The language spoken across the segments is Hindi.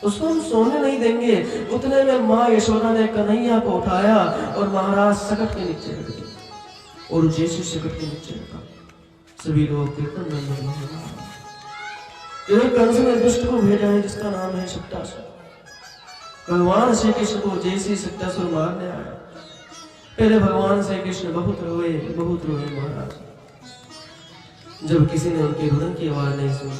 उसको हम सोने नहीं देंगे। उतने में माँ यशोदा ने कन्हैया को उठाया और महाराज सकट के नीचे रख दिया। और जैसे सकट के नीचे रखा, सभी लोग कीर्तन में लगे हैं। कंस ने दुष्ट को भेजा है जिसका नाम है शक्टासुर। भगवान श्री कृष्ण को जैसे शक्टासुर मारने आया, पहले भगवान श्री कृष्ण बहुत रोए महाराज। जब किसी ने उनके रुदन की आवाज नहीं सुनी,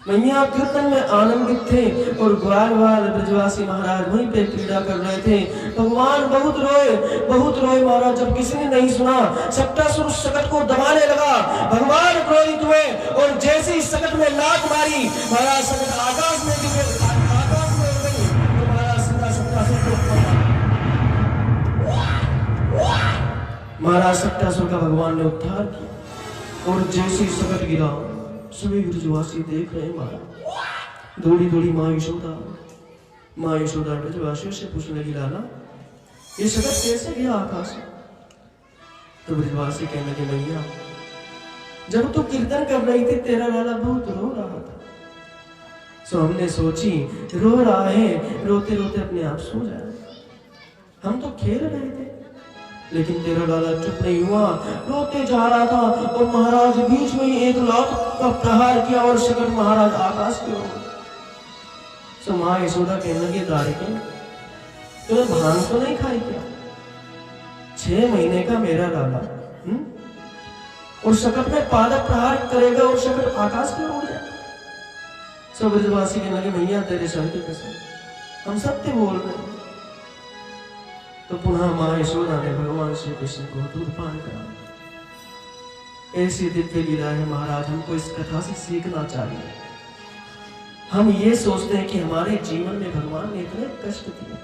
मैया कीर्तन में आनंदित थे और ग्वाल ब्रजवासी महाराज वहीं पे क्रीड़ा कर रहे थे। भगवान बहुत रोए महाराज। जब किसी ने नहीं सुना, शक्टासुर उस सकट को दबाने लगा। भगवान क्रोधित हुए और जैसे ही सकट में लात मारी, महाराज सकट आकाश में उड़ गई। तो महाराज सीधा शक्टासुर को महाराज शक्टासुर का भगवान ने उद्धार किया। और जैसे ही सकट गिरा, सभी ब्रजवासी देख रहे हैं महाराज। दौड़ी माँ यशोदा ब्रजवासियों से पूछने लगी, लाला ये सकट कैसे गया आकाश में? तो ब्रजवासी कहने लगे, भैया जब तू कीर्तन कर रही थी तेरा लाला बहुत रो रहा था, सो हमने सोची रो रहा है, रोते रोते अपने आप सो जाए। हम तो खेल रहे थे, लेकिन तेरा लाला चुप नहीं हुआ, रोते जा रहा था। और महाराज बीच में ही एक लात का प्रहार किया और सकट महाराज आकाश की ओर। सो माँ यशोदा कहने लगी, द्वारिके तूने भांग तो नहीं खाई क्या? 6 महीने का मेरा लाला और सकट में पादप प्रहार करेगा और सकट आकाश की ओर उड़ जाए। सो ब्रजवासी कहने लगे, भैया तेरे सर की कसम हम सत्य बोल रहे हैं। तो पुनः माँ यशोदा ने भगवान श्री कृष्ण को दूध पान करा। ऐसी दिव्य लीला है महाराज, हमको इस कथा से सीखना चाहिए। हम ये सोचते हैं कि हमारे जीवन में भगवान ने इतने कष्ट दिए,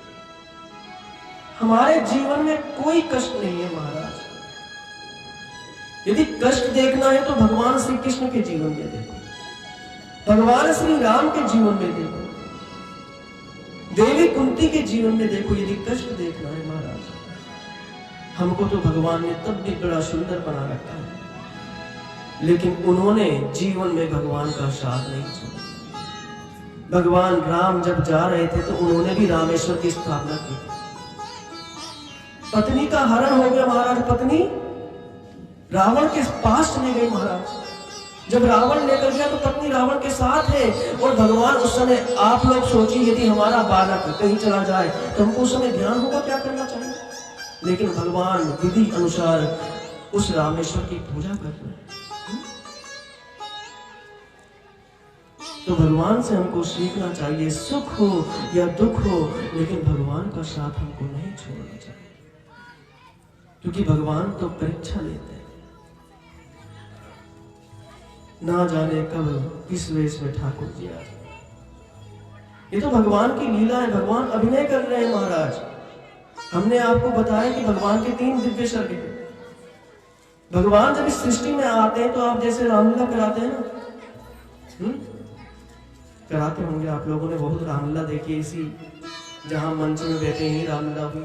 हमारे जीवन में कोई कष्ट नहीं है महाराज। यदि कष्ट देखना है तो भगवान श्री कृष्ण के जीवन में देखो, भगवान श्री राम के जीवन में देखो, देवी कुंती के जीवन में देखो। यदि कष्ट देखना है महाराज, हमको तो भगवान ने तब भी बड़ा सुंदर बना रखा है, लेकिन उन्होंने जीवन में भगवान का साथ नहीं छोड़ा। भगवान राम जब जा रहे थे तो उन्होंने भी रामेश्वर की स्थापना की। पत्नी का हरण हो गया महाराज, पत्नी रावण के पास चली गई महाराज। जब रावण लेकर गया तो पत्नी रावण के साथ है। और भगवान उस समय, आप लोग सोचिए यदि हमारा बालक कहीं चला जाए तो हमको उस समय ध्यान होगा क्या करना चाहिए, लेकिन भगवान विधि अनुसार उस रामेश्वर की पूजा कर रहे हैं। तो भगवान से हमको सीखना चाहिए, सुख हो या दुख हो, लेकिन भगवान का साथ हमको नहीं छोड़ना चाहिए, क्योंकि भगवान तो परीक्षा लेते हैं। ना जाने कब किस वेश में ठाकुर जी आ जाए। ये तो भगवान की लीला है, भगवान अभिनय कर रहे हैं महाराज। हमने आपको बताया कि भगवान के 3 दिव्य शरीर हैं। भगवान जब इस सृष्टि में आते हैं तो आप जैसे रामलीला कराते हैं ना, कराते होंगे आप लोगों ने बहुत रामलीला देखी, इसी जहां मंच में बैठे ही रामलीला हुई।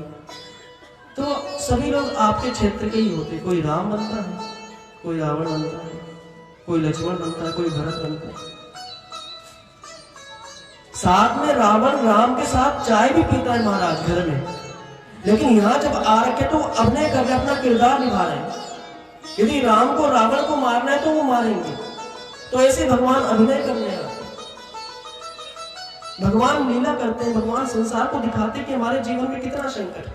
तो सभी लोग आपके क्षेत्र के ही होते, कोई राम बनता है, कोई रावण बनता है, कोई लक्ष्मण बनता है, कोई भरत बनता है। साथ में रावण राम के साथ चाय भी पीता है महाराज घर में, लेकिन यहाँ जब आ रखे तो अभिनय कर रहे, अपना किरदार निभा रहे हैं। यदि राम को रावण को मारना है तो वो मारेंगे। तो ऐसे भगवान अभिनय करने आते, भगवान लीला करते हैं, भगवान संसार को दिखाते हैं कि हमारे जीवन में कितना संकट है।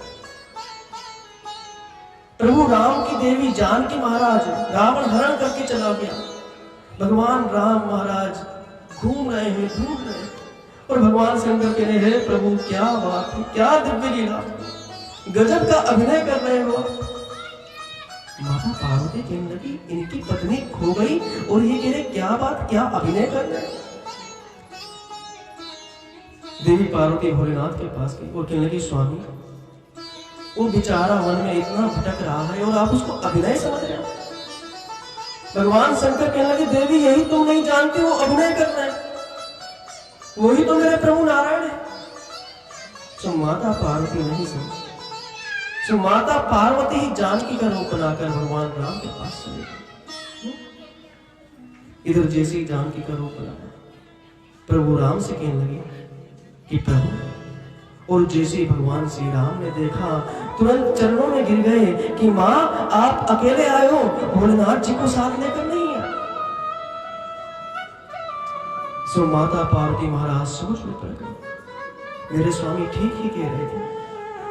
प्रभु राम की देवी जानकी महाराज रावण हरण करके चला गया। भगवान राम महाराज घूम रहे हैं, ढूंढ रहे हैं, और भगवान शंकर कह रहे हैं, प्रभु क्या बात है, क्या दिव्य लीला, गजब का अभिनय कर रहे हो। माता पार्वती कहने लगी, इनकी पत्नी खो गई और ये कह रहे क्या बात, क्या अभिनय कर रहे हैं। देवी पार्वती भोलेनाथ के पास गई और कहने लगी, स्वामी वो बेचारा वन में इतना भटक रहा है और आप उसको अभिनय समझ रहे हो। भगवान शंकर कहने लगे, देवी यही तुम नहीं जानती, वो अभिनय कर रहे हैं, वही तो मेरे प्रभु नारायण है। सो माता पार्वती नहीं समझी। सो माता पार्वती ही जानकी का रूप बनाकर भगवान राम के पास चले गए। इधर जैसे ही जानकी का रूप बनाया, प्रभु राम से कहने लगे, कि प्रभु, और जैसे ही भगवान श्री राम ने देखा तुरंत चरणों में गिर गए कि माँ आप अकेले आए हो, भोलेनाथ जी को साथ लेकर नहीं है। सो माता पार्वती महाराज सोच में पड़ गई, मेरे स्वामी ठीक ही कह रहे थे।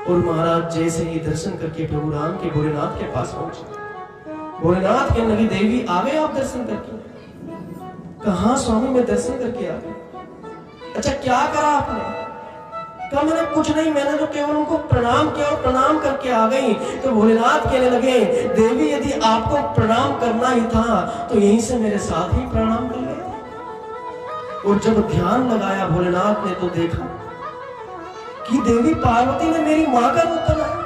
और महाराज जैसे ही दर्शन करके प्रभु राम के भोलेनाथ के पास पहुंचे, भोलेनाथ के लगी देवी आ गए आप दर्शन करके? कहा स्वामी मैं दर्शन करके आ गई। अच्छा क्या करा आपने? कहा मैंने कुछ नहीं, मैंने तो केवल उनको प्रणाम किया और प्रणाम करके आ गई। तो भोलेनाथ कहने लगे, देवी यदि आपको प्रणाम करना ही था तो यहीं से मेरे साथ ही प्रणाम कर लेते। और जब ध्यान लगाया भोलेनाथ ने तो देखा कि देवी पार्वती ने मेरी मां का रूप बनाया,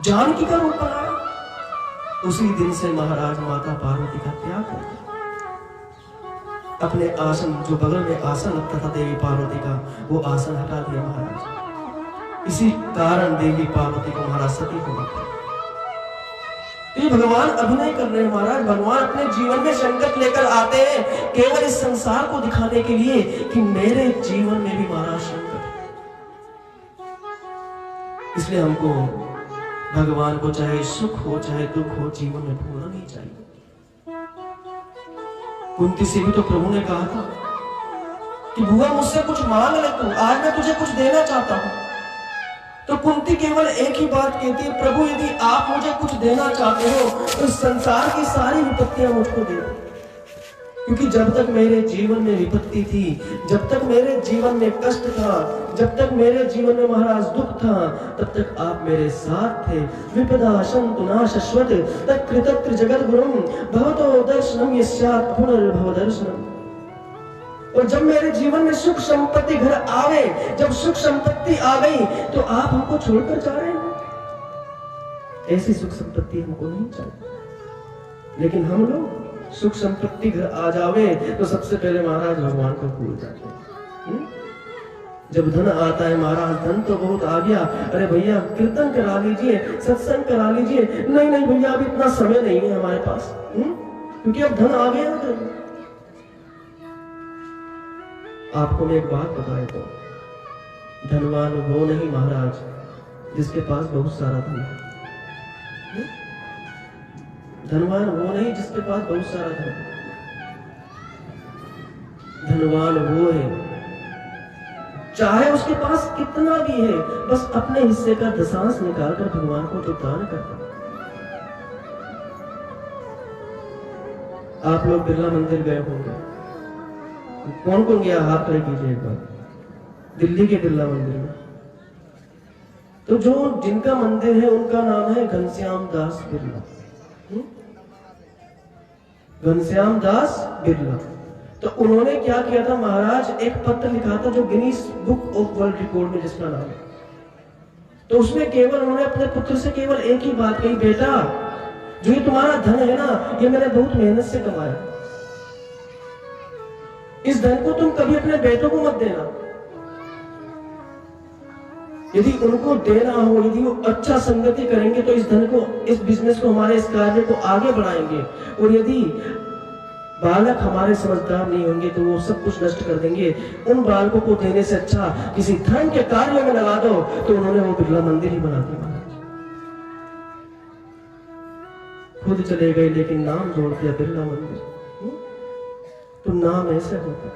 जानकी का रूप बनाया। उसी दिन से महाराज माता पार्वती का त्याग कर दिया। अपने आसन, जो बगल में आसन लगता था देवी पार्वती का, वो आसन हटा दिया महाराज। इसी कारण देवी पार्वती को महाराज सती को लगता। ये भगवान अभिनय कर रहे हैं महाराज। भगवान अपने जीवन में संकट लेकर आते हैं केवल इस संसार को दिखाने के लिए कि मेरे जीवन में भी महाराज संकट है। इसलिए हमको भगवान को चाहे सुख हो चाहे दुख हो जीवन में भूलना नहीं चाहिए। कुंती से भी तो प्रभु ने कहा था कि बुआ मुझसे कुछ मांग ले तू, आज मैं तुझे कुछ देना चाहता हूं। तो कुंती केवल एक ही बात कहती है, प्रभु यदि आप मुझे कुछ देना चाहते हो तो संसार की सारी विपत्तियां मुझको दे दो। क्योंकि जब तक मेरे जीवन में विपत्ति थी, जब तक मेरे जीवन में कष्ट था, जब तक मेरे जीवन में महाराज दुख था, तब तक आप मेरे साथ थे। विपदा शंतु न शश्वत तत्कृतत्र जगत गुरुम भवतो दर्शनम यस्यात् पुनर्भव दर्शनम। और जब मेरे जीवन में सुख संपत्ति घर आवे, जब सुख संपत्ति आ गई तो आप हमको छोड़कर जा रहे हैं। ऐसी सुख संपत्ति हमको नहीं चाहिए। लेकिन हम लोग सुख संपत्ति घर आ जावे तो सबसे पहले महाराज भगवान को भूल जाते हैं। जब धन आता है महाराज, धन तो बहुत आ गया, अरे भैया कीर्तन करा लीजिए, सत्संग करा लीजिए। नहीं नहीं भैया अब इतना समय नहीं है हमारे पास, क्योंकि अब धन आ गया। तो आपको मैं एक बात बताए तो, धनवान वो नहीं महाराज जिसके पास बहुत सारा धन है। धनवान वो नहीं जिसके पास बहुत सारा धन है। धनवान वो है चाहे उसके पास कितना भी है, बस अपने हिस्से का दशांश निकालकर भगवान को जो दान करता। आप लोग बिरला मंदिर गए होंगे, कौन कौन गया हाथ खड़े कीजिए एक बार। दिल्ली के बिरला मंदिर में तो जो जिनका मंदिर है उनका नाम है घनश्याम दास बिरला। घनश्याम दास बिरला। तो उन्होंने क्या किया था महाराज, एक पत्र लिखा था जो Guinness book of world record में जिसका नाम है। तो उसमें केवल उन्होंने अपने पुत्र से केवल एक ही बात कही, बेटा जो ये तुम्हारा धन है ना, ये मैंने बहुत मेहनत से कमाया। इस धन को तुम कभी अपने बेटों को मत देना। यदि उनको देना हो, यदि वो अच्छा संगति करेंगे तो इस धन को, इस बिजनेस को, हमारे इस कार्य को आगे बढ़ाएंगे। और यदि बालक हमारे समझदार नहीं होंगे तो वो सब कुछ नष्ट कर देंगे। उन बालकों को देने से अच्छा किसी धर्म के कार्य में लगा दो। तो उन्होंने वो बिरला मंदिर ही बना दिया। खुद चले गए लेकिन नाम जोड़ दिया बिरला मंदिर। तो नाम ऐसे होता।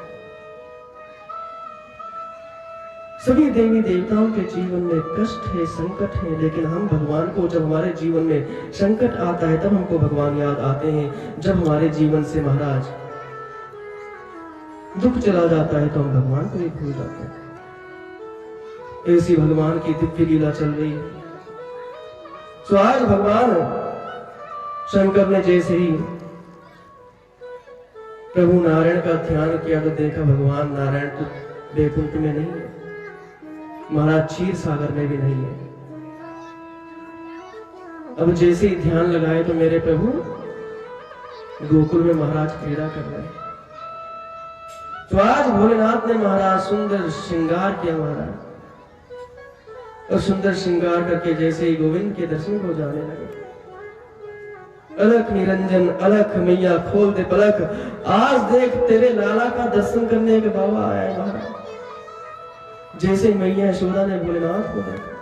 सभी देवी देवताओं के जीवन में कष्ट है, संकट है, लेकिन हम भगवान को, जब हमारे जीवन में संकट आता है तब हमको भगवान याद आते हैं। जब हमारे जीवन से महाराज दुख चला जाता है तो हम भगवान को ही भूल जाते हैं। ऐसी भगवान की दिव्य लीला चल रही है। तो आज भगवान शंकर ने जैसे ही प्रभु नारायण का ध्यान किया तो देखा भगवान नारायण तो वैकुंठ में नहीं है, महाराज क्षीर सागर में भी नहीं है। अब जैसे ही ध्यान लगाए तो मेरे प्रभु गोकुल में महाराज क्रीड़ा कर रहे हैं। तो आज भोलेनाथ ने महाराज सुंदर श्रृंगार किया महाराज, और सुंदर श्रृंगार करके जैसे ही गोविंद के दर्शन को जाने लगे। अलख निरंजन अलख मैया खोल दे पलक, आज देख तेरे लाला का दर्शन करने के बाबा आया महाराज। जैसे मैया यशोदा ने भोलेनाथ को देखा,